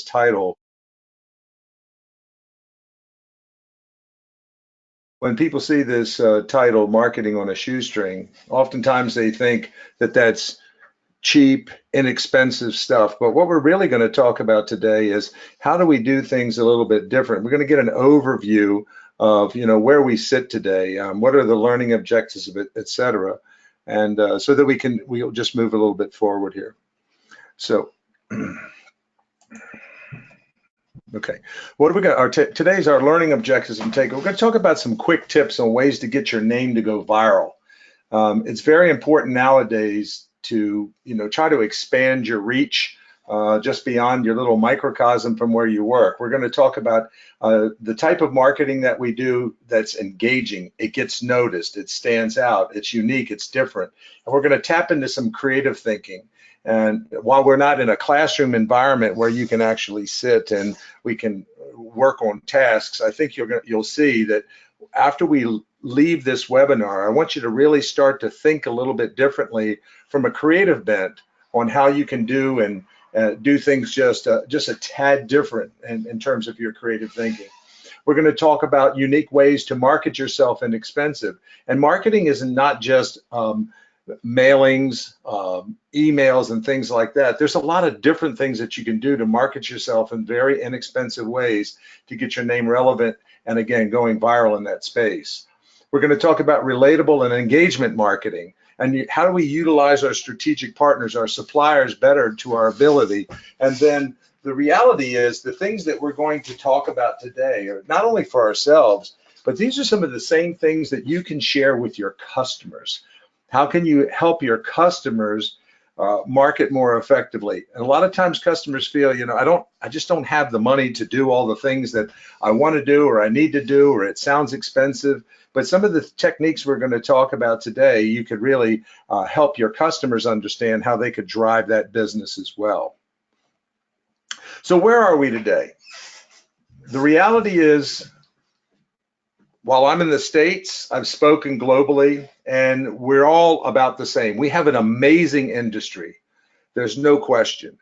title. When people see this title, Marketing on a Shoestring, oftentimes they think that that's cheap, inexpensive stuff. But what we're really going to talk about today is how do we do things a little bit different. We're going to get an overview of, where we sit today, what are the learning objectives of it, et cetera. And so that we'll just move a little bit forward here. So, okay, what do we got? Today's our learning objectives and take. We're going to talk about some quick tips on ways to get your name to go viral. It's very important nowadays to try to expand your reach just beyond your little microcosm from where you work. We're going to talk about the type of marketing that we do that's engaging. It gets noticed, it stands out, it's unique, it's different. And we're going to tap into some creative thinking. And while we're not in a classroom environment where you can actually sit and we can work on tasks, I think you'll see that after we leave this webinar, I want you to really start to think a little bit differently from a creative bent on how you can do and do things just a tad different in terms of your creative thinking. We're going to talk about unique ways to market yourself inexpensive. And marketing is not just mailings, emails, and things like that. There's a lot of different things that you can do to market yourself in very inexpensive ways to get your name relevant and, again, going viral in that space. We're going to talk about relatable and engagement marketing and how do we utilize our strategic partners, our suppliers, better to our ability. And then the reality is the things that we're going to talk about today are not only for ourselves, but these are some of the same things that you can share with your customers. How can you help your customers market more effectively? And a lot of times customers feel, I just don't have the money to do all the things that I want to do or I need to do, or it sounds expensive. But some of the techniques we're going to talk about today, you could really help your customers understand how they could drive that business as well. So where are we today? The reality is, while I'm in the States, I've spoken globally, and we're all about the same. We have an amazing industry. There's no question.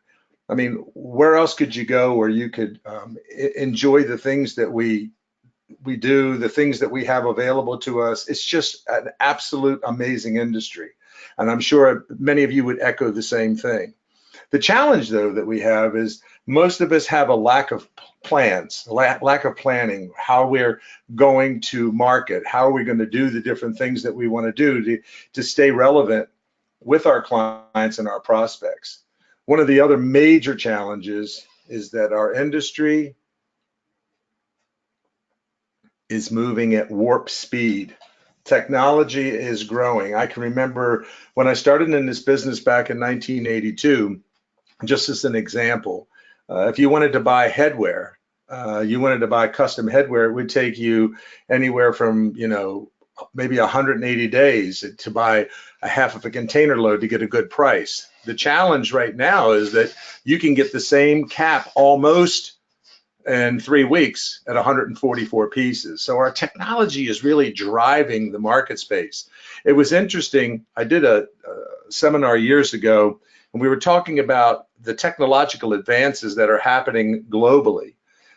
I mean, where else could you go where you could enjoy the things that we do, the things that we have available to us? It's just an absolute amazing industry. And I'm sure many of you would echo the same thing. The challenge, though, that we have is most of us have a lack of plans, lack of planning, how we're going to market, how are we going to do the different things that we want to do to stay relevant with our clients and our prospects. One of the other major challenges is that our industry is moving at warp speed. Technology is growing. I can remember when I started in this business back in 1982, just as an example, if you wanted to buy headwear, you wanted to buy custom headwear, it would take you anywhere from, maybe 180 days to buy a half of a container load to get a good price. The challenge right now is that you can get the same cap almost in 3 weeks at 144 pieces. So our technology is really driving the market space. It was interesting. I did a seminar years ago, and we were talking about the technological advances that are happening globally.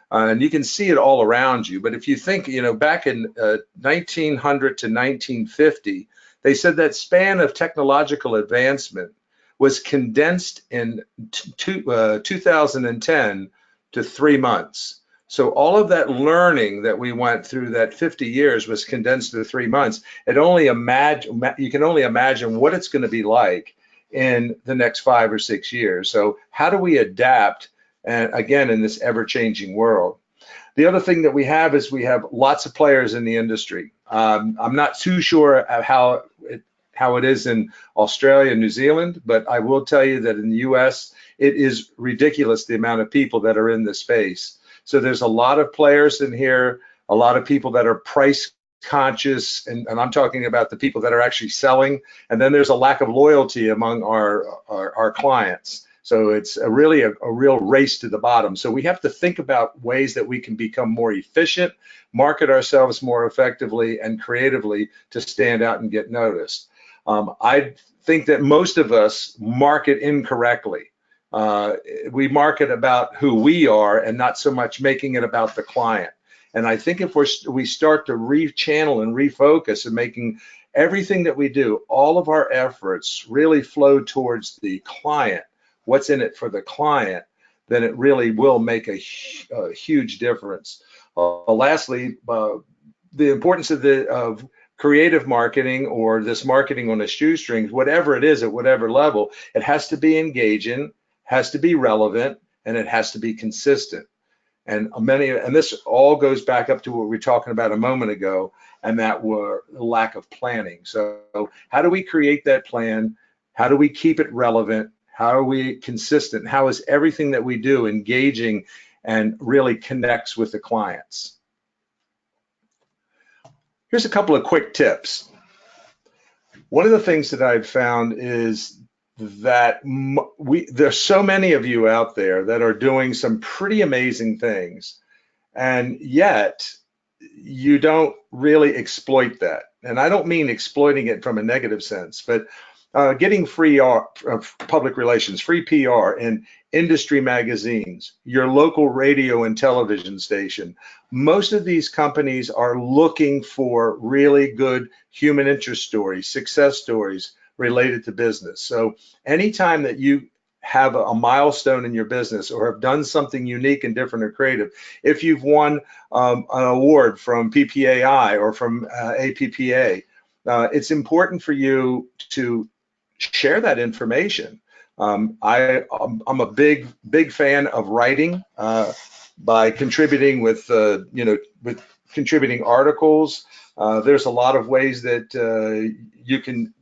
And you can see it all around you. But if you think, back in 1900 to 1950, they said that span of technological advancement was condensed in 2010 to 3 months. So all of that learning that we went through that 50 years was condensed to 3 months. You can only imagine what it's going to be like in the next 5 or 6 years. So how do we adapt, and again, in this ever-changing world? The other thing that we have is we have lots of players in the industry. I'm not too sure how it is in Australia and New Zealand, but I will tell you that in the US, it is ridiculous the amount of people that are in this space. So there's a lot of players in here, a lot of people that are price conscious, and I'm talking about the people that are actually selling, and then there's a lack of loyalty among our clients. So it's really a real race to the bottom. So we have to think about ways that we can become more efficient, market ourselves more effectively and creatively to stand out and get noticed. I think that most of us market incorrectly. We market about who we are and not so much making it about the client. And I think if we start to rechannel and refocus and making everything that we do, all of our efforts really flow towards the client, what's in it for the client, then it really will make a huge difference. Lastly, the importance of creative marketing, or this marketing on a shoestring, whatever it is at whatever level, it has to be engaging, has to be relevant, and it has to be consistent. And this all goes back up to what we were talking about a moment ago, and that were lack of planning. So how do we create that plan? How do we keep it relevant? How are we consistent? How is everything that we do engaging and really connects with the clients? Here's a couple of quick tips. One of the things that I've found is that there's so many of you out there that are doing some pretty amazing things, and yet you don't really exploit that. And I don't mean exploiting it from a negative sense, but getting free public relations, free PR in industry magazines, your local radio and television station. Most of these companies are looking for really good human interest stories, success stories related to business. So anytime that you have a milestone in your business or have done something unique and different or creative, if you've won an award from PPAI or from APPA, it's important for you to share that information. I'm a big fan of writing by contributing with with contributing articles. There's a lot of ways that you can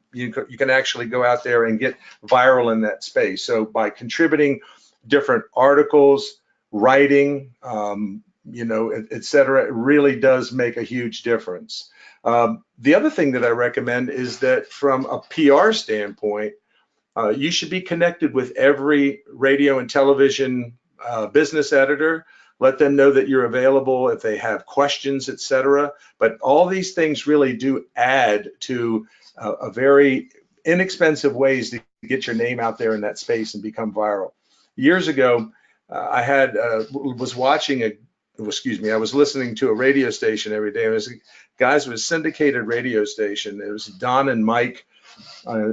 actually go out there and get viral in that space. So by contributing different articles, writing, et cetera, it really does make a huge difference. The other thing that I recommend is that from a PR standpoint, you should be connected with every radio and television business editor. Let them know that you're available if they have questions, et cetera. But all these things really do add to a very inexpensive ways to get your name out there in that space and become viral. Years ago, I was listening to a radio station every day. It was a syndicated radio station. It was Don and Mike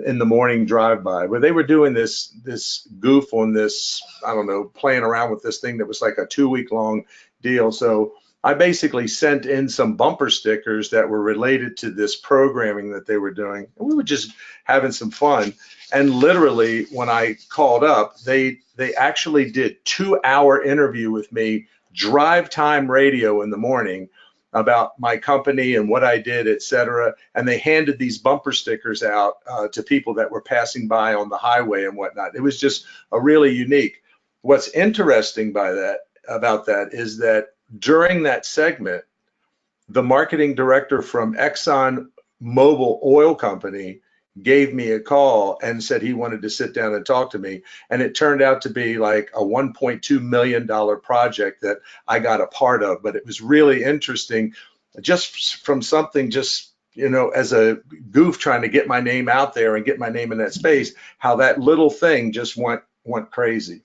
in the morning drive-by, where they were doing this goof on this, I don't know, playing around with this thing that was like a 2-week-long deal. So I basically sent in some bumper stickers that were related to this programming that they were doing. And we were just having some fun. And literally, when I called up, they actually did 2-hour interview with me, drive time radio in the morning, about my company and what I did, et cetera. And they handed these bumper stickers out to people that were passing by on the highway and whatnot. It was just a really unique. What's interesting about that is that during that segment, the marketing director from Exxon Mobil Oil Company gave me a call and said he wanted to sit down and talk to me. And it turned out to be like a $1.2 million project that I got a part of. But it was really interesting, just from something as a goof, trying to get my name out there and get my name in that space, how that little thing just went crazy.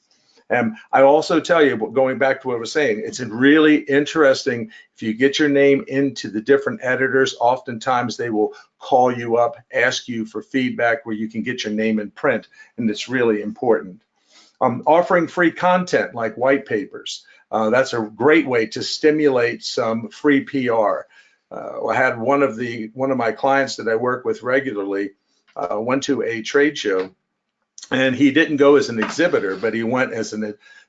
And I also tell you, going back to what I was saying, it's really interesting if you get your name into the different editors. Oftentimes they will call you up, ask you for feedback where you can get your name in print, and it's really important. Offering free content like white papers. That's a great way to stimulate some free PR. I had one of my clients that I work with regularly went to a trade show. And he didn't go as an exhibitor, but he went as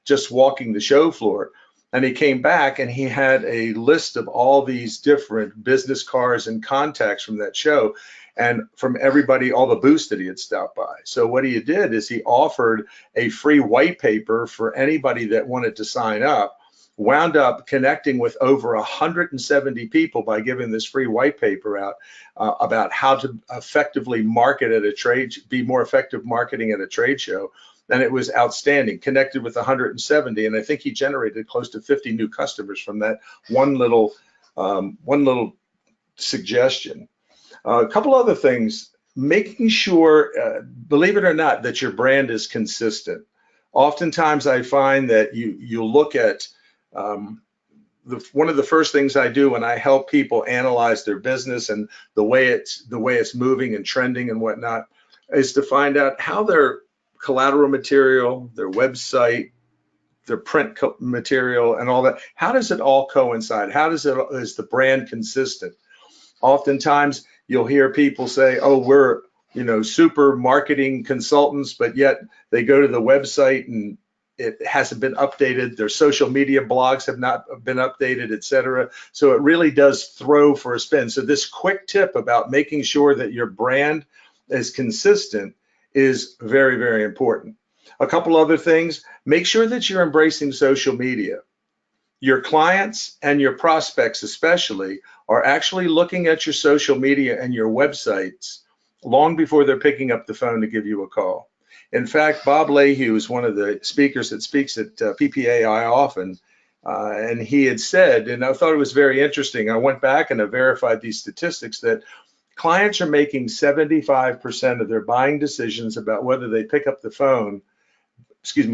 just walking the show floor. And he came back and he had a list of all these different business cards and contacts from that show, and from everybody, all the booths that he had stopped by. So what he did is he offered a free white paper for anybody that wanted to sign up, wound up connecting with over 170 people by giving this free white paper out about how to effectively market at a trade, be more effective marketing at a trade show. And it was outstanding. Connected with 170, and I think he generated close to 50 new customers from that one little suggestion. A couple other things: making sure, believe it or not, that your brand is consistent. Oftentimes I find that you look at one of the first things I do when I help people analyze their business and the way it's moving and trending and whatnot is to find out how their collateral material, their website, their print material, and all that, how does it all coincide? Is the brand consistent? Oftentimes you'll hear people say, "Oh, we're super marketing consultants," but yet they go to the website and it hasn't been updated. Their social media blogs have not been updated, etc. So it really does throw for a spin. So this quick tip about making sure that your brand is consistent is very, very important. A couple other things: make sure that you're embracing social media. Your clients and your prospects especially are actually looking at your social media and your websites long before they're picking up the phone to give you a call. In fact, Bob Lehue is one of the speakers that speaks at PPAI often, and he had said, and I thought it was very interesting, I went back and I verified these statistics, that clients are making 75% of their buying decisions about whether they pick up the phone,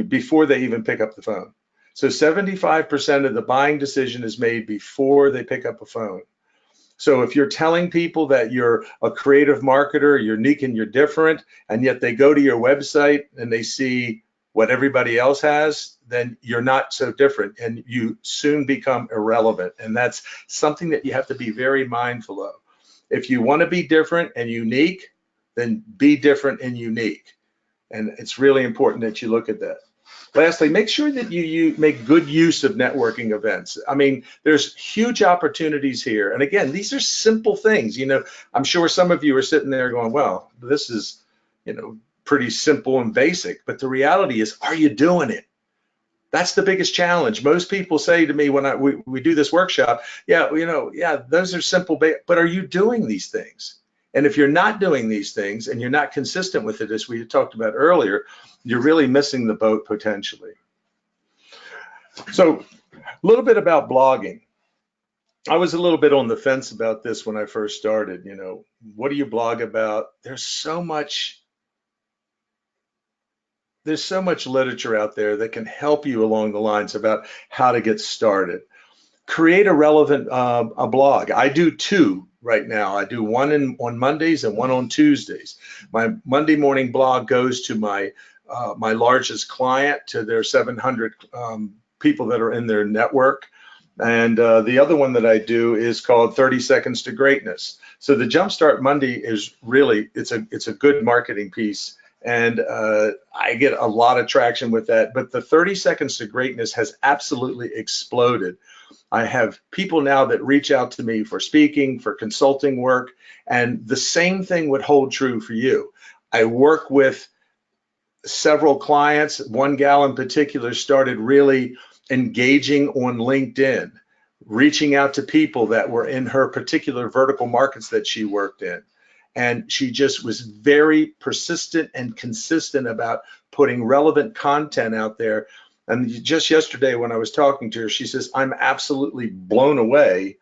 before they even pick up the phone. So 75% of the buying decision is made before they pick up a phone. So if you're telling people that you're a creative marketer, you're unique and you're different, and yet they go to your website and they see what everybody else has, then you're not so different and you soon become irrelevant. And that's something that you have to be very mindful of. If you want to be different and unique, then be different and unique. And it's really important that you look at that. Lastly, make sure that you make good use of networking events. I mean, there's huge opportunities here. And again, these are simple things. I'm sure some of you are sitting there going, well, this is, pretty simple and basic. But the reality is, are you doing it? That's the biggest challenge. Most people say to me when we do this workshop, yeah, those are simple, but are you doing these things? And if you're not doing these things and you're not consistent with it, as we talked about earlier, you're really missing the boat potentially. So a little bit about blogging. I was a little bit on the fence about this when I first started. What do you blog about? There's so much literature out there that can help you along the lines about how to get started. Create a relevant a blog. I do two right now. I do one on Mondays and one on Tuesdays. My Monday morning blog goes to my largest client, to their 700 people that are in their network. And the other one that I do is called 30 Seconds to Greatness. So the Jumpstart Monday is really, it's a good marketing piece. And I get a lot of traction with that. But the 30 Seconds to Greatness has absolutely exploded. I have people now that reach out to me for speaking, for consulting work, and the same thing would hold true for you. I work with several clients. One gal in particular started really engaging on LinkedIn, reaching out to people that were in her particular vertical markets that she worked in. And she just was very persistent and consistent about putting relevant content out there. And just yesterday when I was talking to her, she says, I'm absolutely blown away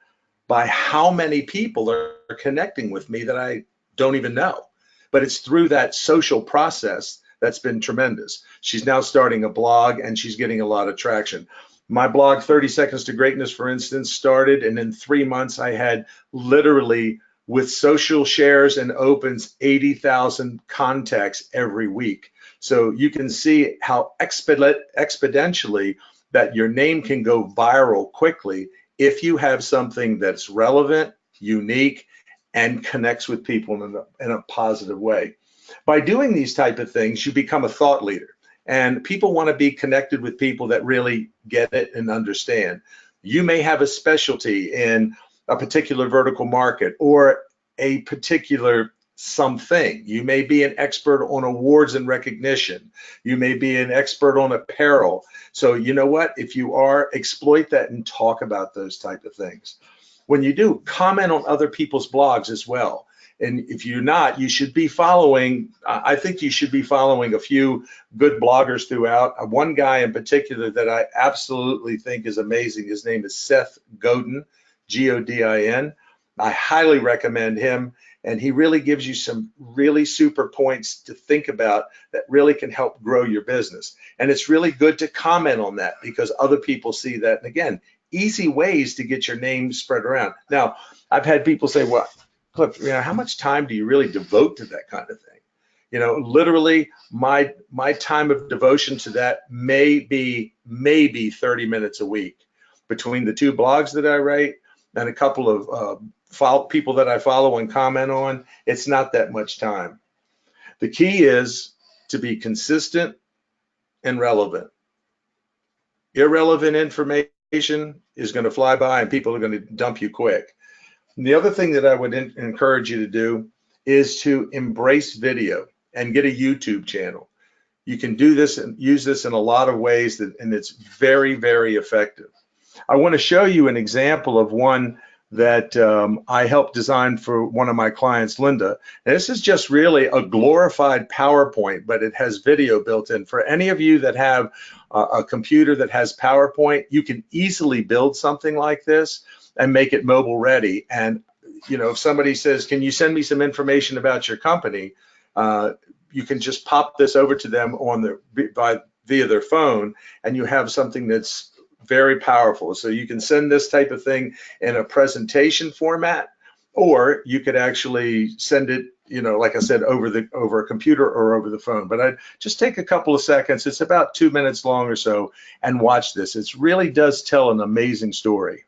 by how many people are connecting with me that I don't even know. But it's through that social process that's been tremendous. She's now starting a blog and she's getting a lot of traction. My blog, 30 Seconds to Greatness, for instance, started, and in 3 months I had literally, with social shares and opens, 80,000 contacts every week. So you can see how exponentially that your name can go viral quickly if you have something that's relevant, unique, and connects with people in a positive way. By doing these type of things, you become a thought leader. And people want to be connected with people that really get it and understand. You may have a specialty in a particular vertical market or a particular something. You may be an expert on awards and recognition. You may be an expert on apparel. So you know what? If you are, exploit that and talk about those type of things. When you do, comment on other people's blogs as well. And if you're not, you should be following, I think you should be following a few good bloggers throughout. One guy in particular that I absolutely think is amazing, his name is Seth Godin, Godin. I highly recommend him. And he really gives you some really super points to think about that really can help grow your business. And it's really good to comment on that because other people see that. And again, easy ways to get your name spread around. Now, I've had people say, well, Cliff, how much time do you really devote to that kind of thing? Literally my time of devotion to that may be maybe 30 minutes a week between the 2 blogs that I write and a couple of people that I follow and comment on. It's not that much time. The key is to be consistent and relevant. Irrelevant information is going to fly by and people are going to dump you quick. And the other thing that I would encourage you to do is to embrace video and get a YouTube channel. You can do this and use this in a lot of ways and it's very, very effective. I want to show you an example of one that I helped design for one of my clients, Linda. And this is just really a glorified PowerPoint, but it has video built in. For any of you that have a computer that has PowerPoint, you can easily build something like this and make it mobile ready. And if somebody says, can you send me some information about your company? You can just pop this over to them via their phone, and you have something that's very powerful. So you can send this type of thing in a presentation format, or you could actually send it, like I said, over a computer or over the phone. But I'd just take a couple of seconds. It's about 2 minutes long or so, and watch this. It really does tell an amazing story.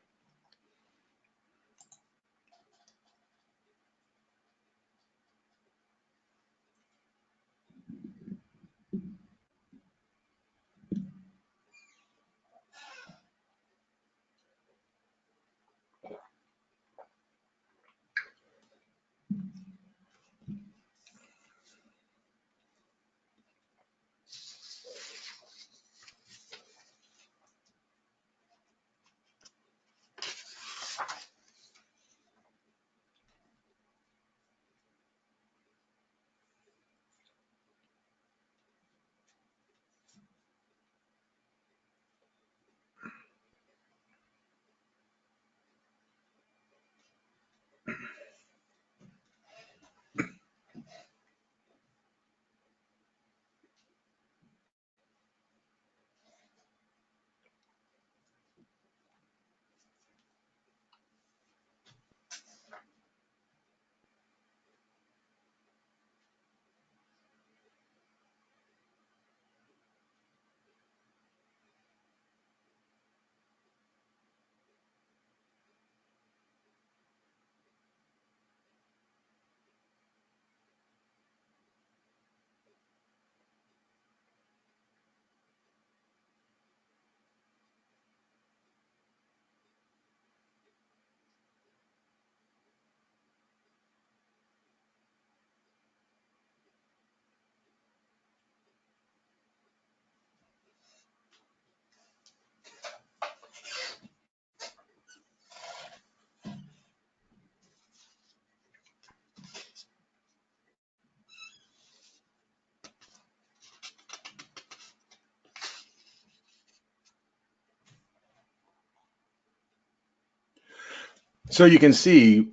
So you can see,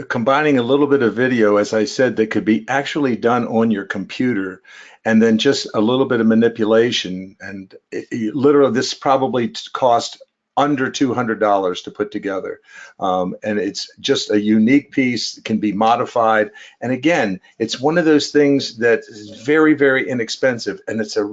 combining a little bit of video, as I said, that could be actually done on your computer, and then just a little bit of manipulation. And literally, this probably cost under $200 to put together. And it's just a unique piece, can be modified. And again, it's one of those things that is very, very inexpensive, and it's a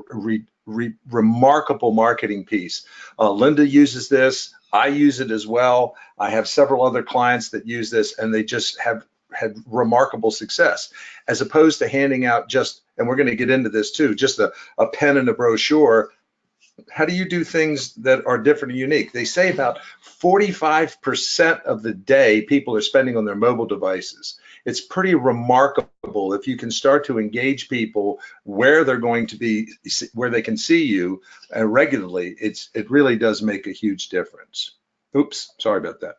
remarkable marketing piece. Linda uses this. I use it as well. I have several other clients that use this, and they just have had remarkable success, as opposed to handing out just, and we're going to get into this too, just a pen and a brochure. How do you do things that are different and unique? They say about 45% of the day people are spending on their mobile devices. It's pretty remarkable if you can start to engage people where they're going to be, where they can see you regularly. It really does make a huge difference. Oops, sorry about that.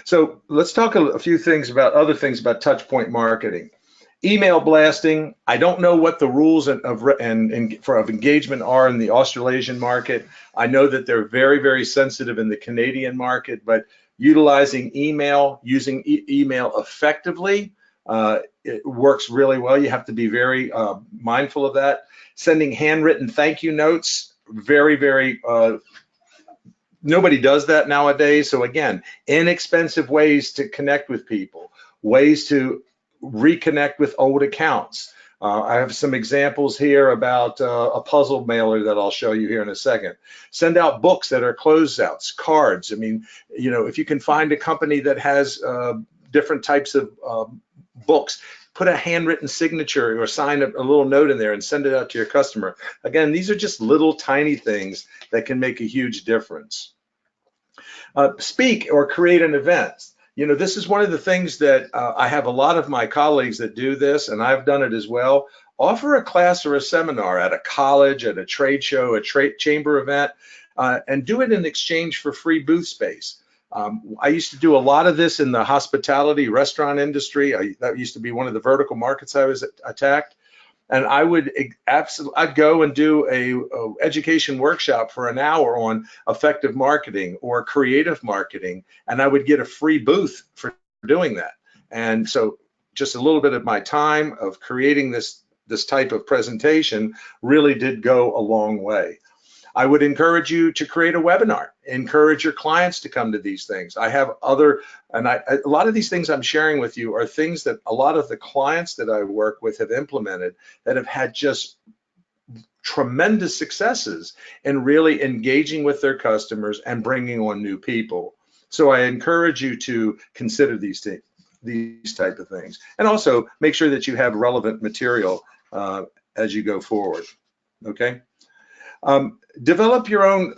So let's talk a few things about other things about touch point marketing. Email blasting. I don't know what the rules of engagement are in the Australasian market. I know that they're very, very sensitive in the Canadian market, but utilizing email, using email effectively It works really well. You have to be very mindful of that. Sending handwritten thank you notes, very, nobody does that nowadays. So again, inexpensive ways to connect with people, ways to reconnect with old accounts. I have some examples here about a puzzle mailer that I'll show you here in a second. Send out books that are closeouts, cards. I mean, you know, if you can find a company that has different types of books, put a handwritten signature or sign a little note in there and send it out to your customer. Again, these are just little tiny things that can make a huge difference. Speak or create an event. You know, this is one of the things that I have a lot of my colleagues that do this, and I've done it as well. Offer a class or a seminar at a college, at a trade show, a chamber event, and do it in exchange for free booth space. I used to do a lot of this in the hospitality restaurant industry. That used to be one of the vertical markets I was attacked. And I would I'd go and do a education workshop for an hour on effective marketing or creative marketing, and I would get a free booth for doing that. And so just a little bit of my time of creating this type of presentation really did go a long way. I would encourage you to create a webinar, encourage your clients to come to these things. I have other, and a lot of these things I'm sharing with you are things that a lot of the clients that I work with have implemented that have had just tremendous successes in really engaging with their customers and bringing on new people. So I encourage you to consider these type of things, and also make sure that you have relevant material as you go forward. Okay. Develop your own,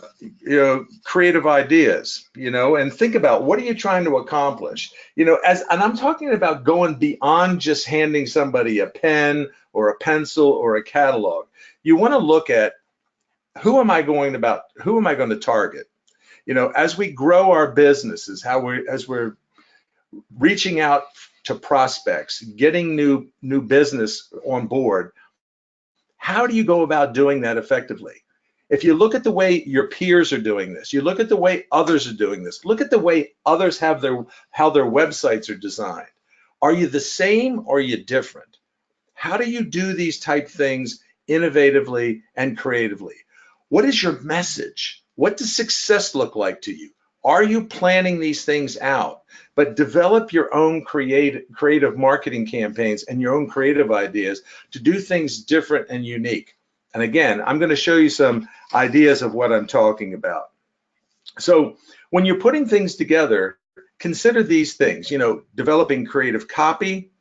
creative ideas, and think about what are you trying to accomplish, and I'm talking about going beyond just handing somebody a pen or a pencil or a catalog. You want to look at who am I going to target, as we grow our businesses, as we're reaching out to prospects, getting new business on board. How do you go about doing that effectively? If you look at the way your peers are doing this, you look at the way others are doing this, look at the way others have how their websites are designed. Are you the same or are you different? How do you do these type things innovatively and creatively? What is your message? What does success look like to you? Are you planning these things out? But develop your own creative marketing campaigns and your own creative ideas to do things different and unique. And again, I'm going to show you some ideas of what I'm talking about. So when you're putting things together, consider these things, developing creative copy,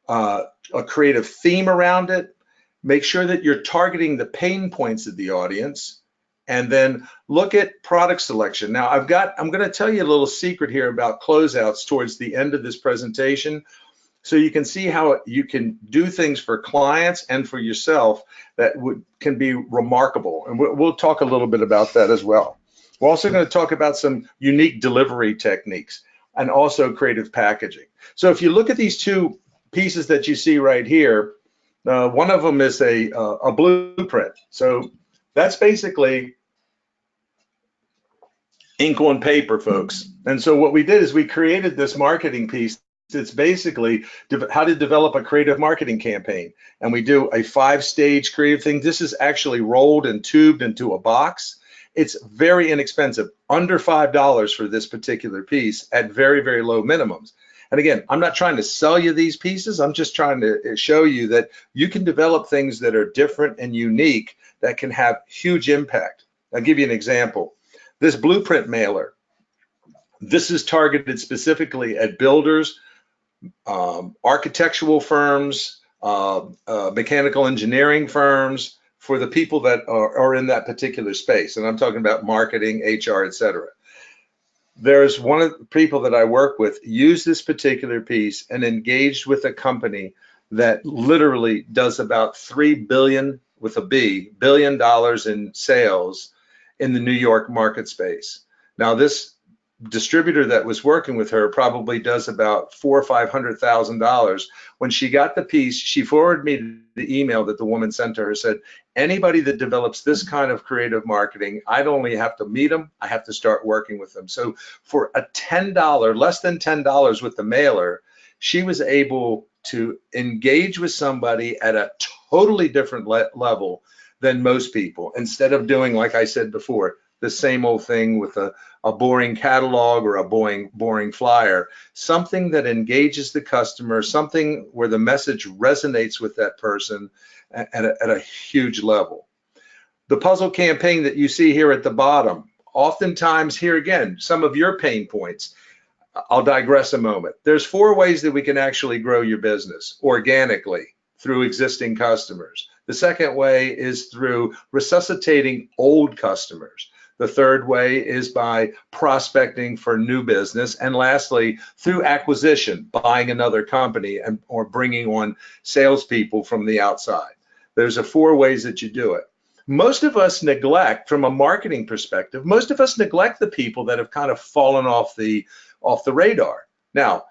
a creative theme around it, make sure that you're targeting the pain points of the audience, and then look at product selection. Now I'm going to tell you a little secret here about closeouts towards the end of this presentation, so you can see how you can do things for clients and for yourself that can be remarkable. And we'll talk a little bit about that as well. We're also going to talk about some unique delivery techniques and also creative packaging. So if you look at these two pieces that you see right here, one of them is a blueprint. So that's basically ink on paper, folks. And so what we did is we created this marketing piece. It's basically how to develop a creative marketing campaign. And we do a 5-stage creative thing. This is actually rolled and tubed into a box. It's very inexpensive, under $5 for this particular piece at very, very low minimums. And again, I'm not trying to sell you these pieces. I'm just trying to show you that you can develop things that are different and unique that can have huge impact. I'll give you an example. This blueprint mailer, this is targeted specifically at builders, architectural firms, mechanical engineering firms, for the people that are in that particular space. And I'm talking about marketing, HR, etc. There's one of the people that I work with used this particular piece and engaged with a company that literally does about $3 billion with a B, $billion in sales in the New York market space. Now this distributor that was working with her probably does about $400,000 or $500,000. When she got the piece, she forwarded me the email that the woman sent to her, said, anybody that develops this kind of creative marketing, I'd only have to meet them, I have to start working with them. So for a $10, less than $10 with the mailer, she was able to engage with somebody at a totally different level than most people. Instead of doing, like I said before, the same old thing with a boring catalog or a boring flyer, something that engages the customer, something where the message resonates with that person at a huge level. The puzzle campaign that you see here at the bottom, oftentimes here again, some of your pain points. I'll digress a moment. There's 4 ways that we can actually grow your business organically through existing customers. The second way is through resuscitating old customers. The third way is by prospecting for new business. And lastly, through acquisition, buying another company or bringing on salespeople from the outside. There's 4 ways that you do it. Most of us neglect, from a marketing perspective, most of us neglect the people that have kind of fallen off the radar. Now,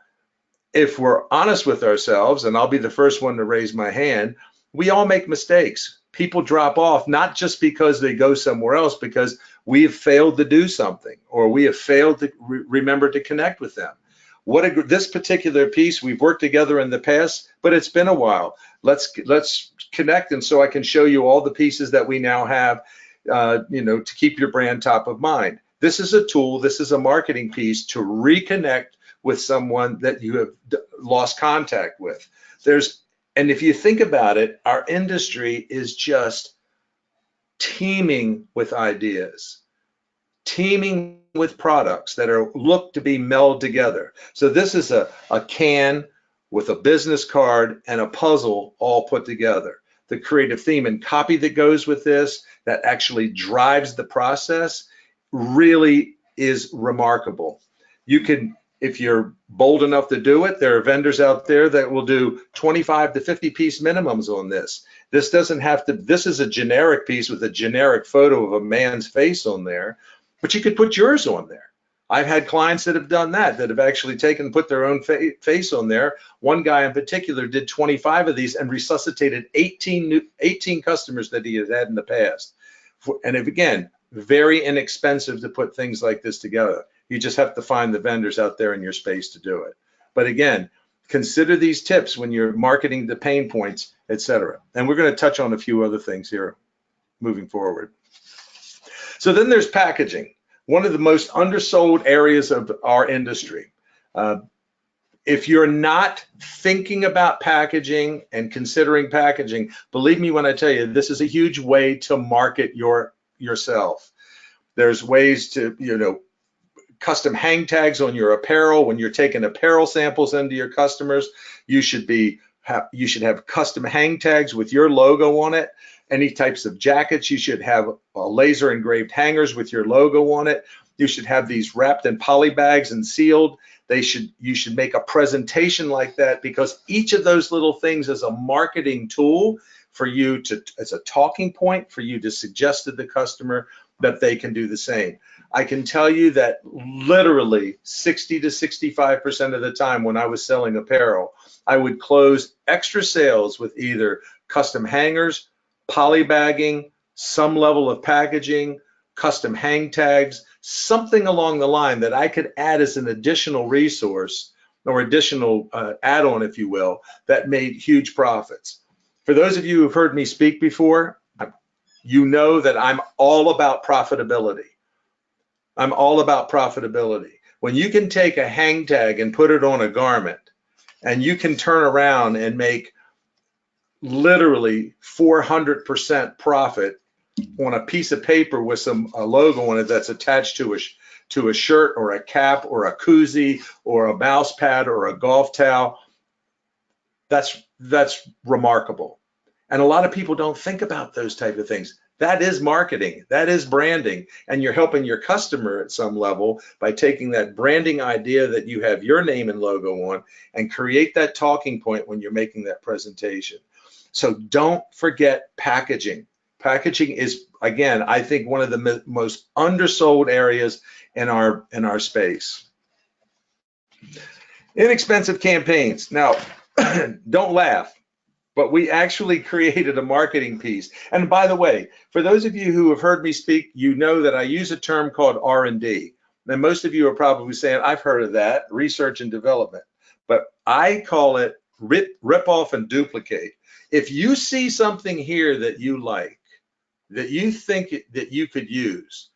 if we're honest with ourselves, and I'll be the first one to raise my hand, we all make mistakes. People drop off, not just because they go somewhere else, because we have failed to do something, or we have failed to remember to connect with them. This particular piece, we've worked together in the past, but it's been a while. Let's connect, and so I can show you all the pieces that we now have, to keep your brand top of mind. This is a tool, this is a marketing piece to reconnect with someone that you have lost contact with. And if you think about it, our industry is just teeming with ideas, teeming with products that look to be melded together. So this is a can with a business card and a puzzle all put together. The creative theme and copy that goes with this, that actually drives the process, really is remarkable. You can, if you're bold enough to do it, there are vendors out there that will do 25 to 50 piece minimums on this. This doesn't have to, this is a generic piece with a generic photo of a man's face on there, but you could put yours on there. I've had clients that have done that have actually put their own face on there. One guy in particular did 25 of these and resuscitated 18 customers that he had in the past. And again, very inexpensive to put things like this together. You just have to find the vendors out there in your space to do it. But again, consider these tips when you're marketing the pain points, etc. And we're going to touch on a few other things here moving forward. So then there's packaging, one of the most undersold areas of our industry. If you're not thinking about packaging and considering packaging, believe me when I tell you, this is a huge way to market yourself. There's ways to, custom hang tags on your apparel. When you're taking apparel samples into your customers, you should have custom hang tags with your logo on it. Any types of jackets, you should have laser engraved hangers with your logo on it. You should have these wrapped in poly bags and sealed. You should make a presentation like that, because each of those little things is a marketing tool for you as a talking point for you to suggest to the customer that they can do the same. I can tell you that literally 60 to 65% of the time when I was selling apparel, I would close extra sales with either custom hangers, poly bagging, some level of packaging, custom hang tags, something along the line that I could add as an additional resource or additional add-on, if you will, that made huge profits. For those of you who've heard me speak before, you know that I'm all about profitability. I'm all about profitability. When you can take a hang tag and put it on a garment, and you can turn around and make literally 400% profit on a piece of paper with a logo on it that's attached to a shirt or a cap or a koozie or a mouse pad or a golf towel, that's remarkable. And a lot of people don't think about those type of things. That is marketing, that is branding, and you're helping your customer at some level by taking that branding idea that you have your name and logo on and create that talking point when you're making that presentation. So don't forget packaging. Packaging is, again, I think one of the most undersold areas in our space. Inexpensive campaigns. Now, don't laugh, but we actually created a marketing piece. And by the way, for those of you who have heard me speak, you know that I use a term called R&D. And most of you are probably saying, I've heard of that, research and development. but I call it rip off and duplicate. If you see something here that you like, that you think that you could use,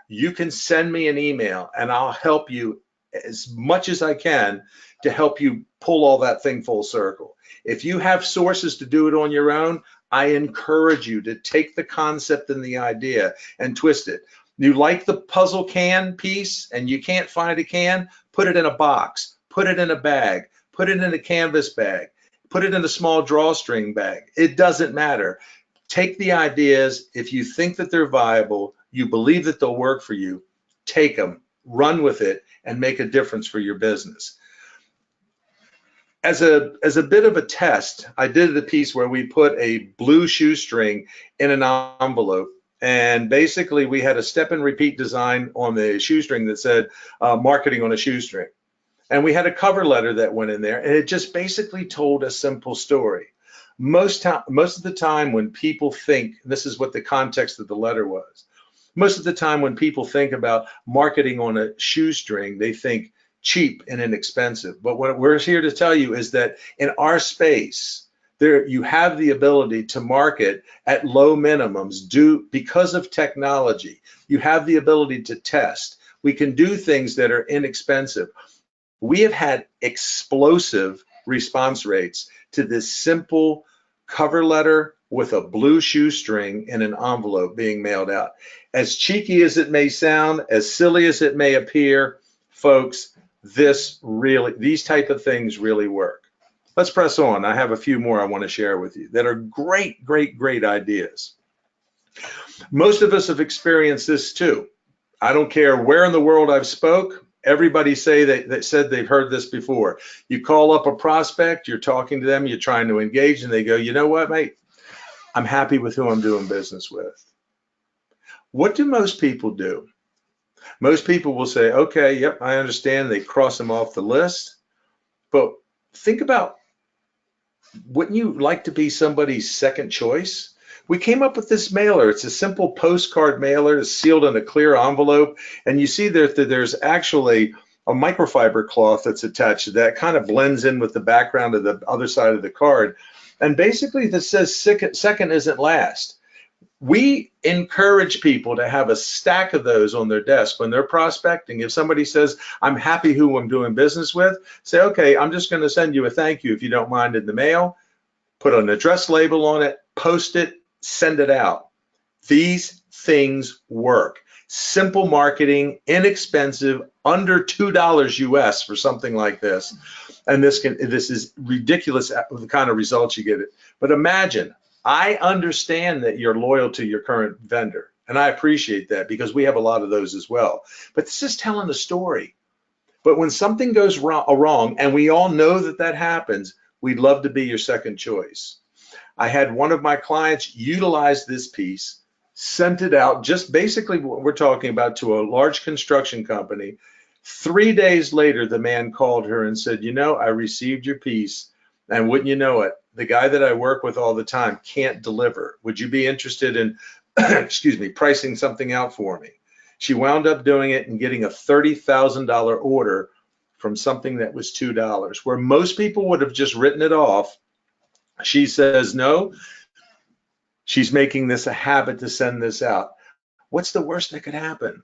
you can send me an email and I'll help you as much as I can to help you pull all that thing full circle. If you have sources to do it on your own, I encourage you to take the concept and the idea and twist it. You like the puzzle can piece and you can't find a can, put it in a box, put it in a bag, put it in a canvas bag, put it in a small drawstring bag. It doesn't matter. Take the ideas. If you think that they're viable, you believe that they'll work for you, take them, run with it, and make a difference for your business. As a bit of a test, I did a piece where we put a blue shoestring in an envelope, and basically we had a step and repeat design on the shoestring that said marketing on a shoestring. And we had a cover letter that went in there, and it just basically told a simple story. Most of the time when people think, this is what the context of the letter was, most of the time when people think about marketing on a shoestring, they think cheap and inexpensive. But what we're here to tell you is that in our space, you have the ability to market at low minimums because of technology. You have the ability to test. We can do things that are inexpensive. We have had explosive response rates to this simple cover letter with a blue shoestring in an envelope being mailed out. As cheeky as it may sound, as silly as it may appear, folks, these type of things really work. Let's press on. I have a few more I want to share with you that are great, great, great ideas. Most of us have experienced this too. I don't care where in the world I've spoke. Everybody that said they've heard this before. You call up a prospect, you're talking to them, you're trying to engage, and they go, you know what, mate? I'm happy with who I'm doing business with. What do most people do? Most people will say, okay, yep, I understand. They cross them off the list. But think about, wouldn't you like to be somebody's second choice? We came up with this mailer. It's a simple postcard mailer. It's sealed in a clear envelope. And you see that there's actually a microfiber cloth that's attached to that, kind of blends in with the background of the other side of the card. And basically this says second isn't last. We encourage people to have a stack of those on their desk when they're prospecting. If somebody says, I'm happy who I'm doing business with, say, okay, I'm just going to send you a thank you if you don't mind in the mail. Put an address label on it, post it, send it out. These things work. Simple marketing, inexpensive, under $2 US for something like this. And this is ridiculous the kind of results you get. But imagine, I understand that you're loyal to your current vendor, and I appreciate that because we have a lot of those as well. But this is telling a story. But when something goes wrong, and we all know that that happens, we'd love to be your second choice. I had one of my clients utilize this piece, sent it out, just basically what we're talking about, to a large construction company. 3 days later, the man called her and said, you know, I received your piece, and wouldn't you know it, the guy that I work with all the time can't deliver. Would you be interested in, excuse me, pricing something out for me? She wound up doing it and getting a $30,000 order from something that was $2, where most people would have just written it off. She says, no, she's making this a habit to send this out. What's the worst that could happen?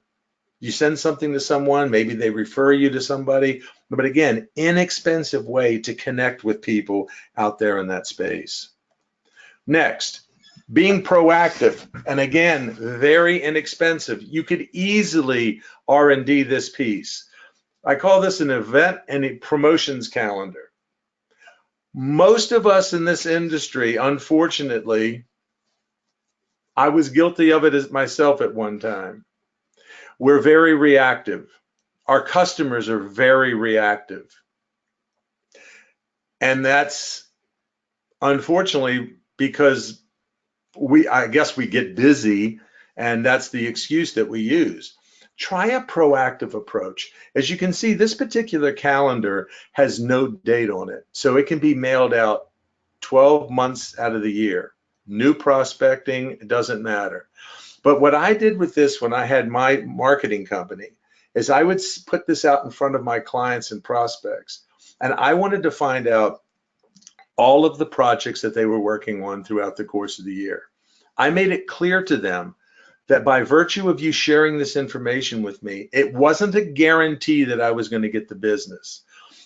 You send something to someone, maybe they refer you to somebody, but again, inexpensive way to connect with people out there in that space. Next, being proactive, and again, very inexpensive. You could easily R&D this piece. I call this an event and a promotions calendar. Most of us in this industry, unfortunately, I was guilty of it as myself at one time. We're very reactive. Our customers are very reactive. And that's unfortunately because I guess we get busy, and that's the excuse that we use. Try a proactive approach. As you can see, this particular calendar has no date on it, so it can be mailed out 12 months out of the year. New prospecting, it doesn't matter. But what I did with this when I had my marketing company is I would put this out in front of my clients and prospects. And I wanted to find out all of the projects that they were working on throughout the course of the year. I made it clear to them that by virtue of you sharing this information with me, it wasn't a guarantee that I was going to get the business.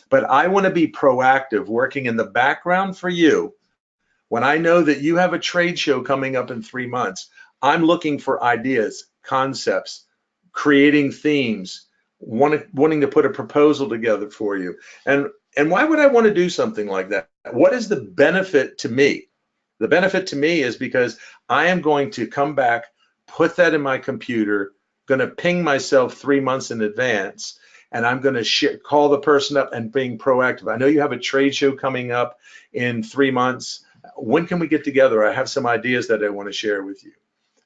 But I want to be proactive, working in the background for you. When I know that you have a trade show coming up in 3 months, I'm looking for ideas, concepts, creating themes, wanting to put a proposal together for you. And why would I want to do something like that? What is the benefit to me? The benefit to me is because I am going to come back, put that in my computer, going to ping myself 3 months in advance, and I'm going to call the person up and being proactive. I know you have a trade show coming up in 3 months. When can we get together? I have some ideas that I want to share with you.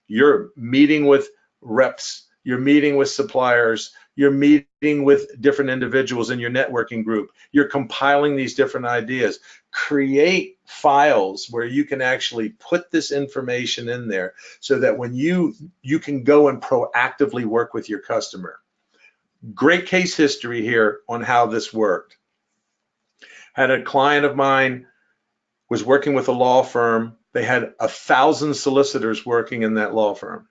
You're meeting with reps, you're meeting with suppliers, you're meeting with different individuals in your networking group. You're compiling these different ideas. Create files where you can actually put this information in there so that when you can go and proactively work with your customer. Great case history here on how this worked. Had a client of mine was working with a law firm. They had 1,000 solicitors working in that law firm.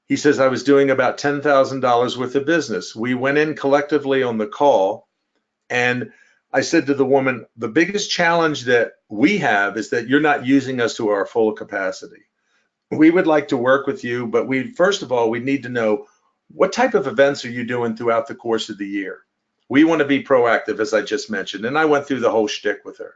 He says, I was doing about $10,000 worth of business. We went in collectively on the call, and I said to the woman, the biggest challenge that we have is that you're not using us to our full capacity. We would like to work with you, but first of all, we need to know what type of events are you doing throughout the course of the year. We want to be proactive, as I just mentioned, and I went through the whole shtick with her.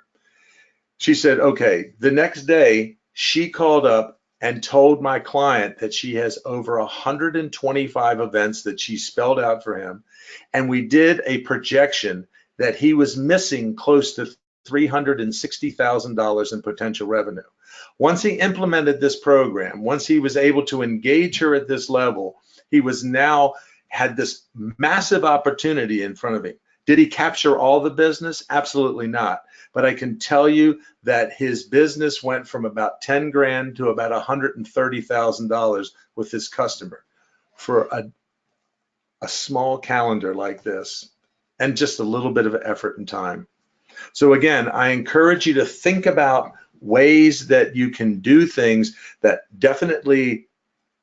She said, okay. The next day, she called up and told my client that she has over 125 events that she spelled out for him. And we did a projection that he was missing close to $360,000 in potential revenue. Once he implemented this program, once he was able to engage her at this level, he was now had this massive opportunity in front of him. Did he capture all the business? Absolutely not. But I can tell you that his business went from about 10 grand to about $130,000 with this customer for a small calendar like this and just a little bit of effort and time. So again, I encourage you to think about ways that you can do things that definitely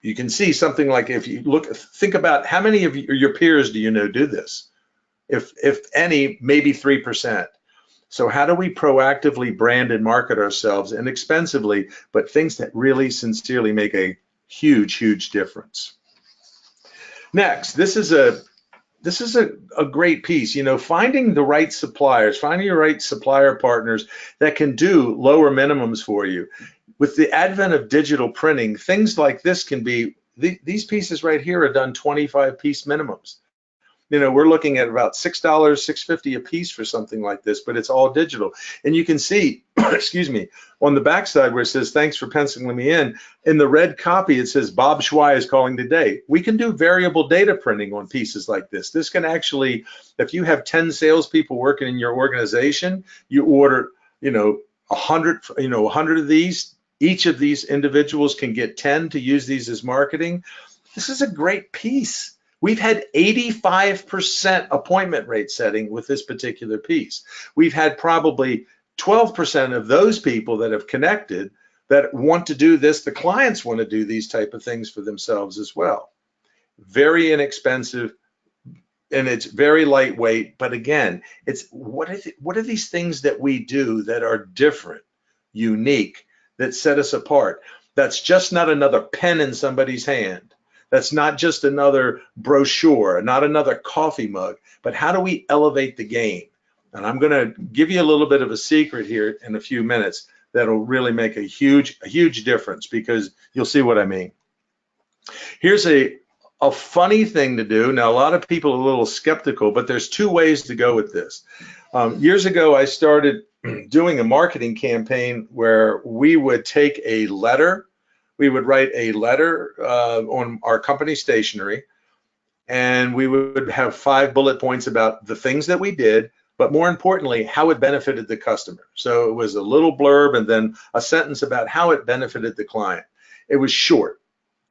you can see something like if you think about how many of your peers do you know do this? If any, maybe 3%. So how do we proactively brand and market ourselves inexpensively, but things that really sincerely make a huge, huge difference? Next, this is a great piece. Finding the right suppliers, finding your right supplier partners that can do lower minimums for you. With the advent of digital printing, things like this can be, these pieces right here are done 25-piece minimums. We're looking at about $6, $6.50 a piece for something like this, but it's all digital. And you can see, excuse me, on the backside where it says, thanks for penciling me in the red copy, it says, Bob Schwei is calling today. We can do variable data printing on pieces like this. This can actually, if you have 10 salespeople working in your organization, you order, 100 of these. Each of these individuals can get 10 to use these as marketing. This is a great piece. We've had 85% appointment rate setting with this particular piece. We've had probably 12% of those people that have connected that want to do this. The clients want to do these type of things for themselves as well. Very inexpensive, and it's very lightweight. But again, it's what are these things that we do that are different, unique, that set us apart? That's just not another pen in somebody's hand. That's not just another brochure, not another coffee mug, but how do we elevate the game? And I'm going to give you a little bit of a secret here in a few minutes that'll really make a huge difference, because you'll see what I mean. Here's a funny thing to do. Now, a lot of people are a little skeptical, but there's two ways to go with this. Years ago, I started doing a marketing campaign where we would take a letter. We would write a letter on our company stationery, and we would have 5 bullet points about the things that we did, but more importantly, how it benefited the customer. So it was a little blurb and then a sentence about how it benefited the client. It was short,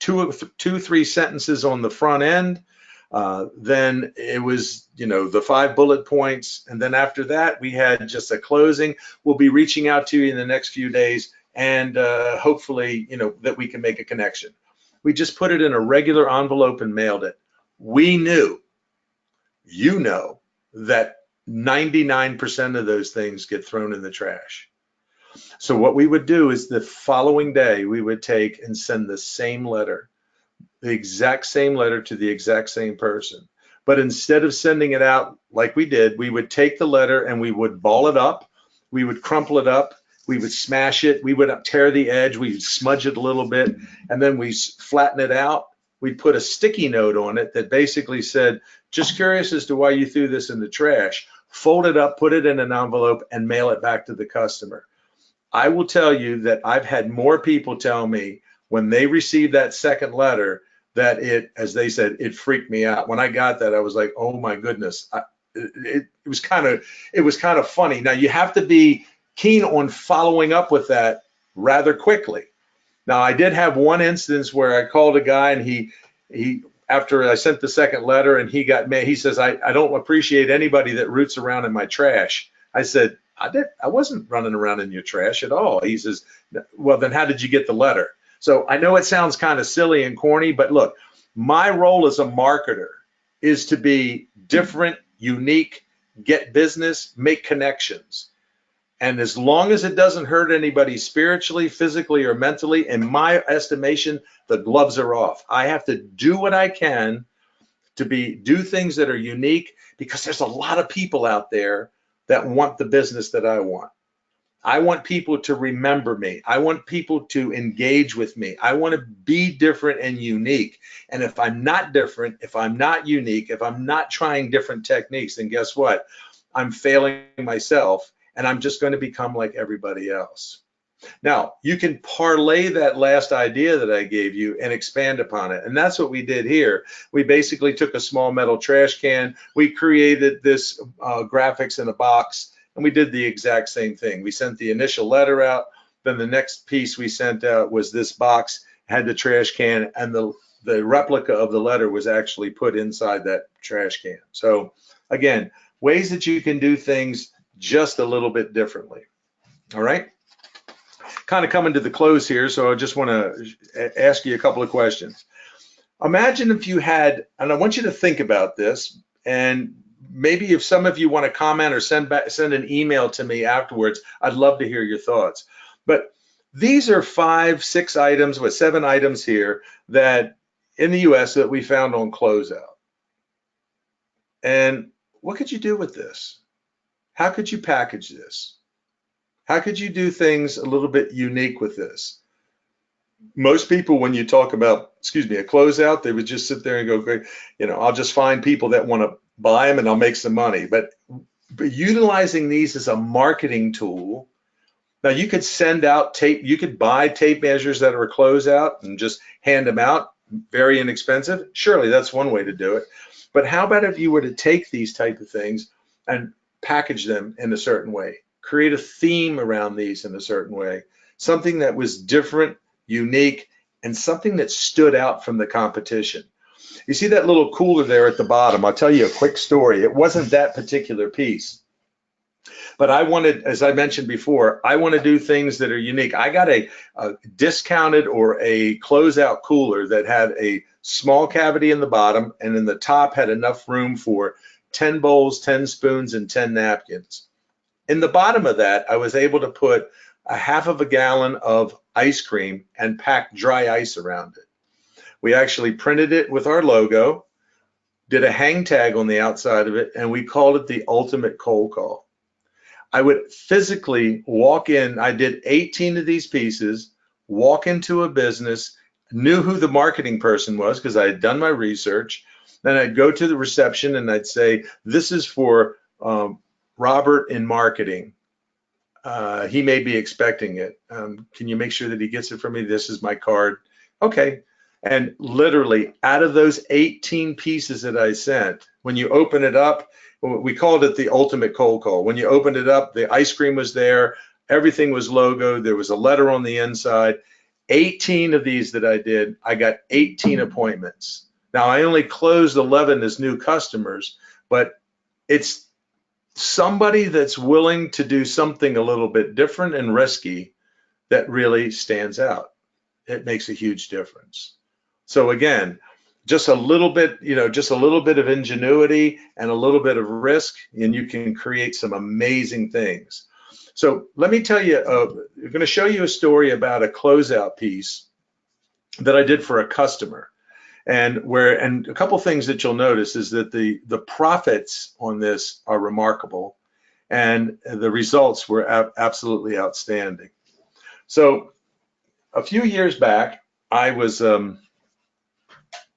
2 or 3 sentences on the front end, Then it was, the 5 bullet points. And then after that, we had just a closing. We'll be reaching out to you in the next few days, and hopefully, that we can make a connection. We just put it in a regular envelope and mailed it. We knew, that 99% of those things get thrown in the trash. So what we would do is the following day, we would take and send the same letter, the exact same letter to the exact same person. But instead of sending it out like we did, we would take the letter and we would ball it up, we would crumple it up, we would smash it, we would tear the edge, we would smudge it a little bit, and then we flatten it out. We'd put a sticky note on it that basically said, just curious as to why you threw this in the trash. Fold it up, put it in an envelope, and mail it back to the customer. I will tell you that I've had more people tell me when they received that second letter that it, as they said, it freaked me out. When I got that, I was like, oh my goodness. It was kind of funny. Now you have to be keen on following up with that rather quickly. Now I did have one instance where I called a guy, and he after I sent the second letter, and he got mad. He says, I don't appreciate anybody that roots around in my trash. I said, I wasn't running around in your trash at all. He says, well, then how did you get the letter? So I know it sounds kind of silly and corny, but look, my role as a marketer is to be different, unique, get business, make connections. And as long as it doesn't hurt anybody spiritually, physically, or mentally, in my estimation, the gloves are off. I have to do what I can to do things that are unique, because there's a lot of people out there that want the business that I want. I want people to remember me. I want people to engage with me. I want to be different and unique. And if I'm not different, if I'm not unique, if I'm not trying different techniques, then guess what? I'm failing myself, and I'm just going to become like everybody else. Now, you can parlay that last idea that I gave you and expand upon it. And that's what we did here. We basically took a small metal trash can. We created this graphics in a box, and we did the exact same thing. We sent the initial letter out. Then the next piece we sent out was this box, had the trash can, and the replica of the letter was actually put inside that trash can. So again, ways that you can do things just a little bit differently. All right. Kind of coming to the close here, so I just want to ask you a couple of questions. Imagine if you had, and I want you to think about this, and maybe if some of you want to comment or send an email to me afterwards, I'd love to hear your thoughts. But these are 5, 6 items, with 7 items here that in the US that we found on Closeout. And what could you do with this? How could you package this? How could you do things a little bit unique with this? Most people, when you talk about, a closeout, they would just sit there and go, great, I'll just find people that want to buy them and I'll make some money. But utilizing these as a marketing tool, now you could send out tape, you could buy tape measures that are a closeout and just hand them out, very inexpensive. Surely that's one way to do it. But how about if you were to take these type of things and package them in a certain way? Create a theme around these in a certain way, something that was different, unique, and something that stood out from the competition. You see that little cooler there at the bottom? I'll tell you a quick story. It wasn't that particular piece, but I wanted, as I mentioned before, I want to do things that are unique. I got a discounted or a closeout cooler that had a small cavity in the bottom, and in the top had enough room for 10 bowls, 10 spoons, and 10 napkins. In the bottom of that, I was able to put a half of a gallon of ice cream and pack dry ice around it. We actually printed it with our logo, did a hang tag on the outside of it, and we called it the ultimate cold call. I would physically walk in, I did 18 of these pieces, walk into a business, knew who the marketing person was because I had done my research. Then I'd go to the reception and I'd say, this is for Robert in marketing. He may be expecting it. Can you make sure that he gets it for me? This is my card. Okay. And literally out of those 18 pieces that I sent, when you open it up, we called it the ultimate cold call. When you opened it up, the ice cream was there. Everything was logoed. There was a letter on the inside. 18 of these that I did, I got 18 appointments. Now, I only closed 11 as new customers, but it's somebody that's willing to do something a little bit different and risky that really stands out. It makes a huge difference. So again, just a little bit, just a little bit of ingenuity and a little bit of risk, and you can create some amazing things. So let me tell you, I'm going to show you a story about a closeout piece that I did for a customer. And a couple things that you'll notice is that the profits on this are remarkable, and the results were absolutely outstanding. So a few years back, I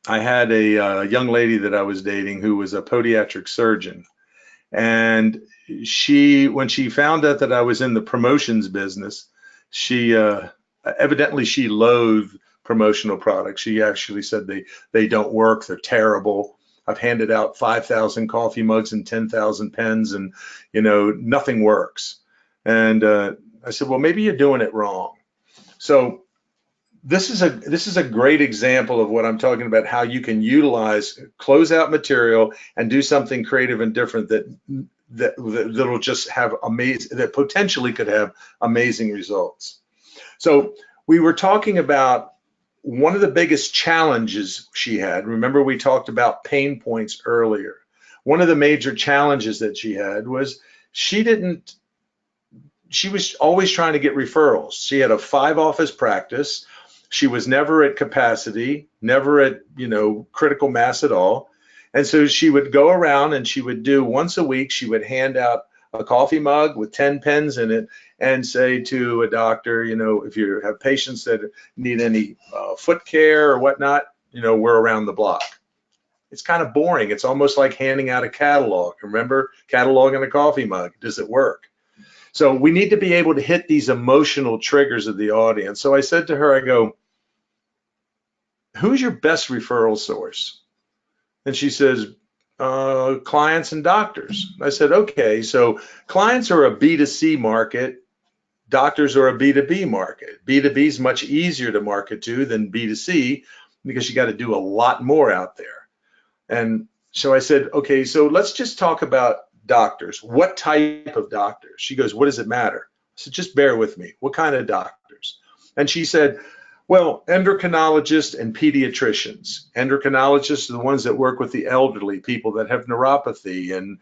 had a young lady that I was dating who was a podiatric surgeon, and when she found out that I was in the promotions business, she evidently she loathed promotional products. She actually said they don't work, they're terrible. I've handed out 5,000 coffee mugs and 10,000 pens, and nothing works. And I said, well, maybe you're doing it wrong. So this is a great example of what I'm talking about, how you can utilize closeout material and do something creative and different that'll just have that potentially could have amazing results. So we were talking about one of the biggest challenges she had. Remember, we talked about pain points earlier. One of the major challenges that she had was she was always trying to get referrals. She had a 5-office practice. She was never at capacity, never at critical mass at all. And so she would go around and she would do once a week, she would hand out a coffee mug with 10 pens in it and say to a doctor, if you have patients that need any foot care or whatnot, we're around the block. It's kind of boring. It's almost like handing out a catalog. Remember, catalog in a coffee mug. Does it work? So we need to be able to hit these emotional triggers of the audience. So I said to her, I go, who's your best referral source? And she says, clients and doctors. I said, okay, so clients are a B2C market. Doctors are a B2B market. B2B is much easier to market to than B2C because you got to do a lot more out there. And so I said, okay, so let's just talk about doctors. What type of doctors? She goes, what does it matter? I said, just bear with me. What kind of doctors? And she said, well, endocrinologists and pediatricians. Endocrinologists are the ones that work with the elderly, people that have neuropathy and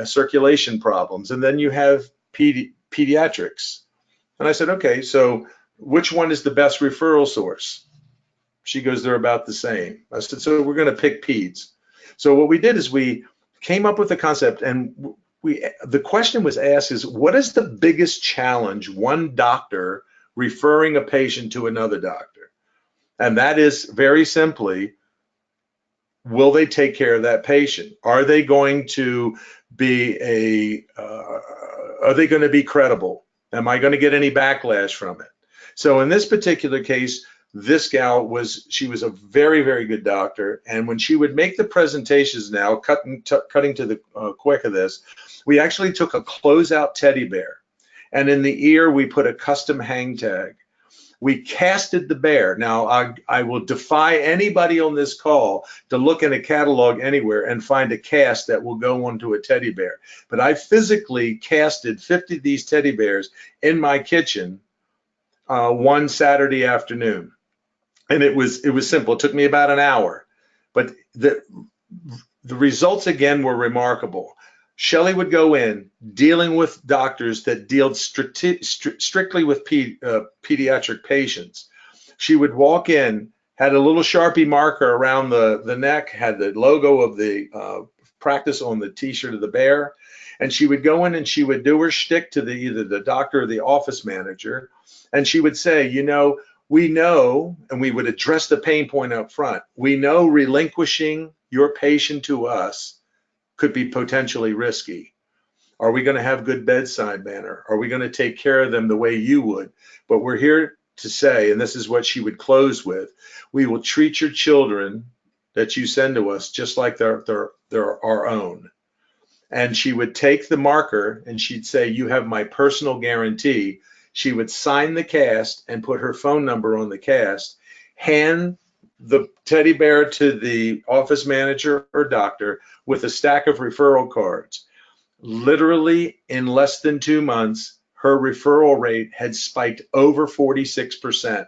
circulation problems. And then you have pediatrics. And I said, okay, so which one is the best referral source? She goes, they're about the same. I said, so we're going to pick peds. So what we did is we came up with a concept, and the question was asked is, what is the biggest challenge one doctor referring a patient to another doctor? And that is very simply, will they take care of that patient? Are they going to be are they going to be credible? Am I going to get any backlash from it? So in this particular case, this gal she was a very, very good doctor. And when she would make the presentations now, cutting to the quick of this, we actually took a closeout teddy bear. And in the ear, we put a custom hang tag. We casted the bear. Now, I will defy anybody on this call to look in a catalog anywhere and find a cast that will go onto a teddy bear. But I physically casted 50 of these teddy bears in my kitchen one Saturday afternoon. And it was simple. It took me about an hour. But the results, again, were remarkable. Shelley would go in dealing with doctors that dealt strictly with pediatric patients. She would walk in, had a little Sharpie marker around the neck, had the logo of the practice on the t-shirt of the bear, and she would go in and she would do her shtick to either the doctor or the office manager, and she would say, we know, and we would address the pain point up front, we know relinquishing your patient to us could be potentially risky. Are we going to have good bedside manner? Are we going to take care of them the way you would? But we're here to say, and this is what she would close with, we will treat your children that you send to us just like they're our own. And she would take the marker and she'd say, you have my personal guarantee. She would sign the cast and put her phone number on the cast, hand the teddy bear to the office manager or doctor with a stack of referral cards. Literally in less than 2 months, her referral rate had spiked over 46%.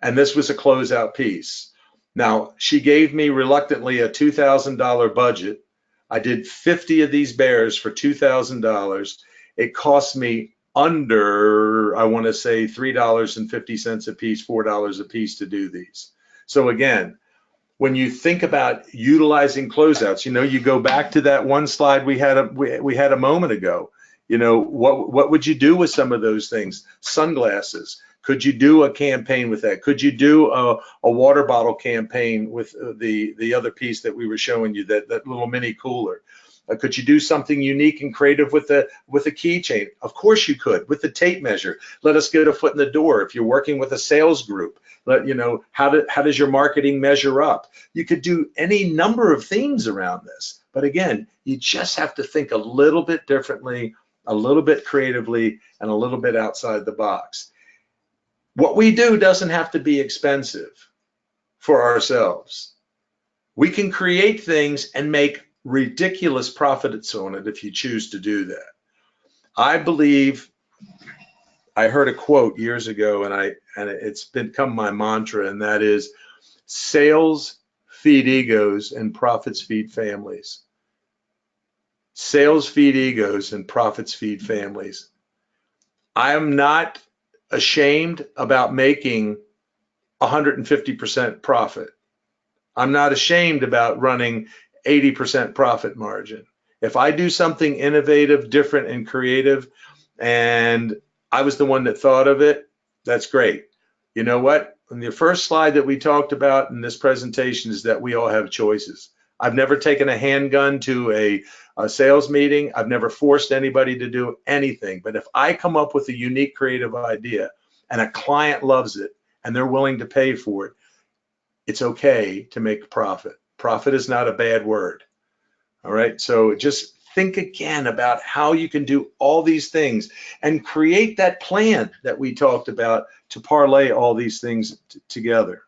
And this was a closeout piece. Now, she gave me reluctantly a $2,000 budget. I did 50 of these bears for $2,000. It cost me under, I want to say, $3.50 a piece, $4 a piece to do these. So again, when you think about utilizing closeouts, you go back to that one slide we had a moment ago. What would you do with some of those things? Sunglasses. Could you do a campaign with that? Could you do a water bottle campaign with the other piece that we were showing you, that little mini cooler? Could you do something unique and creative with a keychain? Of course you could. With the tape measure, let us get a foot in the door. If you're working with a sales group, how does your marketing measure up? You could do any number of themes around this. But again, you just have to think a little bit differently, a little bit creatively, and a little bit outside the box. What we do doesn't have to be expensive for ourselves. We can create things and make ridiculous profits on it if you choose to do that. I believe, I heard a quote years ago, and it's become my mantra, and that is, sales feed egos and profits feed families. Sales feed egos and profits feed families. I am not ashamed about making 150% profit. I'm not ashamed about running 80% profit margin. If I do something innovative, different, and creative, and I was the one that thought of it, that's great. You know what? And the first slide that we talked about in this presentation is that we all have choices. I've never taken a handgun to a sales meeting. I've never forced anybody to do anything. But if I come up with a unique creative idea and a client loves it and they're willing to pay for it, it's okay to make a profit. Profit is not a bad word. All right. So just think again about how you can do all these things and create that plan that we talked about to parlay all these things together.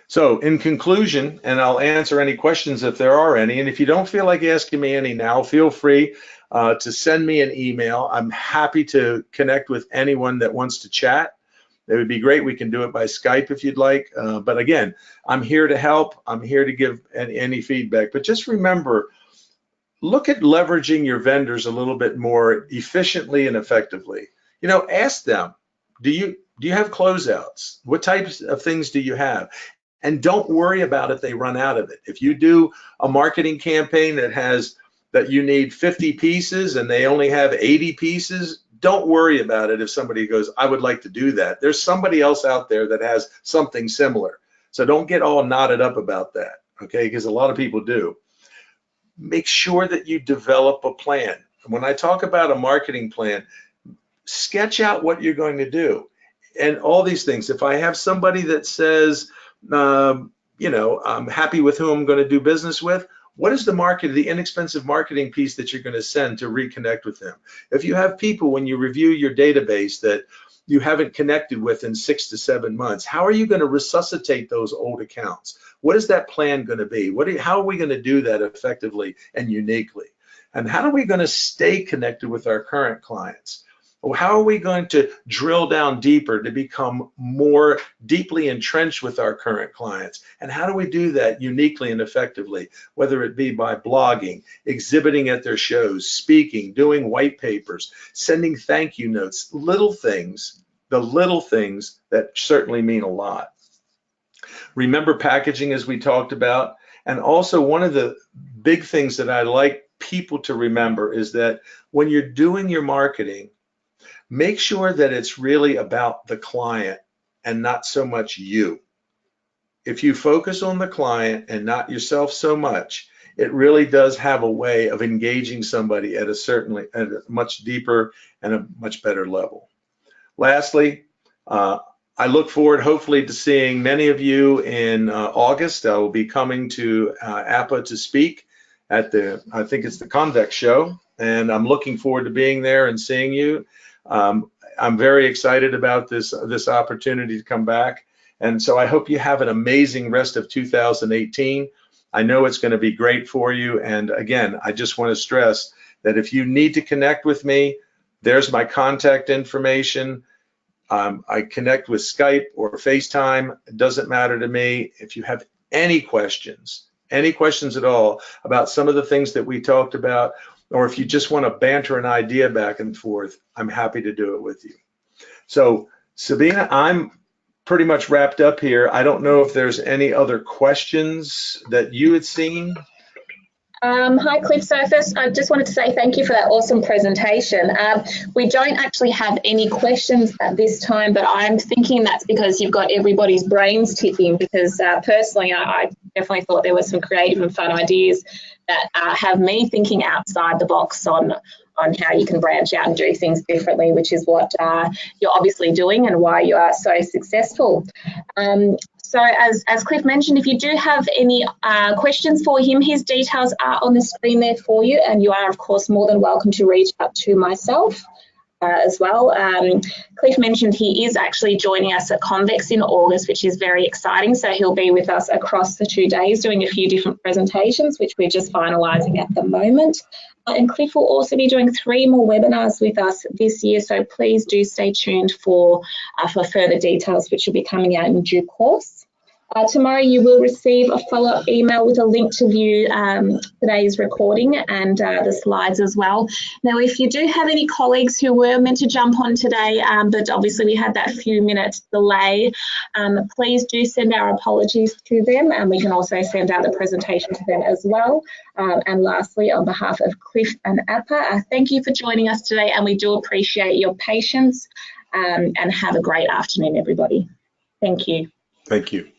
So in conclusion, and I'll answer any questions if there are any, and if you don't feel like asking me any now, feel free to send me an email. I'm happy to connect with anyone that wants to chat. It would be great. We can do it by Skype if you'd like. But again, I'm here to help. I'm here to give any feedback. But just remember, look at leveraging your vendors a little bit more efficiently and effectively. Ask them, do you have closeouts? What types of things do you have? And don't worry about if they run out of it. If you do a marketing campaign that you need 50 pieces and they only have 80 pieces, don't worry about it if somebody goes, I would like to do that. There's somebody else out there that has something similar. So don't get all knotted up about that, okay? Because a lot of people do. Make sure that you develop a plan. When I talk about a marketing plan, sketch out what you're going to do. And all these things. If I have somebody that says, I'm happy with who I'm going to do business with, what is the inexpensive marketing piece that you're going to send to reconnect with them? If you have people, when you review your database, that you haven't connected with in 6 to 7 months, how are you going to resuscitate those old accounts? What is that plan going to be? How are we going to do that effectively and uniquely? And how are we going to stay connected with our current clients? How are we going to drill down deeper to become more deeply entrenched with our current clients? And how do we do that uniquely and effectively, whether it be by blogging, exhibiting at their shows, speaking, doing white papers, sending thank you notes, little things, the little things that certainly mean a lot. Remember packaging, as we talked about. And also, one of the big things that I like people to remember is that when you're doing your marketing, make sure that it's really about the client and not so much you. If you focus on the client and not yourself so much, it really does have a way of engaging somebody at a much deeper and a much better level. Lastly, I look forward hopefully to seeing many of you in August. I will be coming to APPA to speak at I think it's the Convex show, and I'm looking forward to being there and seeing you. I'm very excited about this opportunity to come back. And so I hope you have an amazing rest of 2018. I know it's going to be great for you. And again, I just want to stress that if you need to connect with me, there's my contact information. I connect with Skype or FaceTime. It doesn't matter to me. If you have any questions at all about some of the things that we talked about, or if you just want to banter an idea back and forth, I'm happy to do it with you. So Sabina, I'm pretty much wrapped up here. I don't know if there's any other questions that you had seen. Hi, Cliff. So first, I just wanted to say thank you for that awesome presentation. We don't actually have any questions at this time, but I'm thinking that's because you've got everybody's brains ticking, because personally, I definitely thought there were some creative and fun ideas that have me thinking outside the box on how you can branch out and do things differently, which is what you're obviously doing and why you are so successful. So as Cliff mentioned, if you do have any questions for him, his details are on the screen there for you, and you are, of course, more than welcome to reach out to myself as well. Cliff mentioned he is actually joining us at Convex in August, which is very exciting. So he'll be with us across the 2 days doing a few different presentations, which we're just finalising at the moment. And Cliff will also be doing 3 more webinars with us this year, so please do stay tuned for further details, which will be coming out in due course. Tomorrow you will receive a follow-up email with a link to view today's recording and the slides as well. Now, if you do have any colleagues who were meant to jump on today, but obviously we had that few minute delay, please do send our apologies to them, and we can also send out the presentation to them as well. And lastly, on behalf of Cliff and APPA, thank you for joining us today, and we do appreciate your patience, and have a great afternoon, everybody. Thank you. Thank you.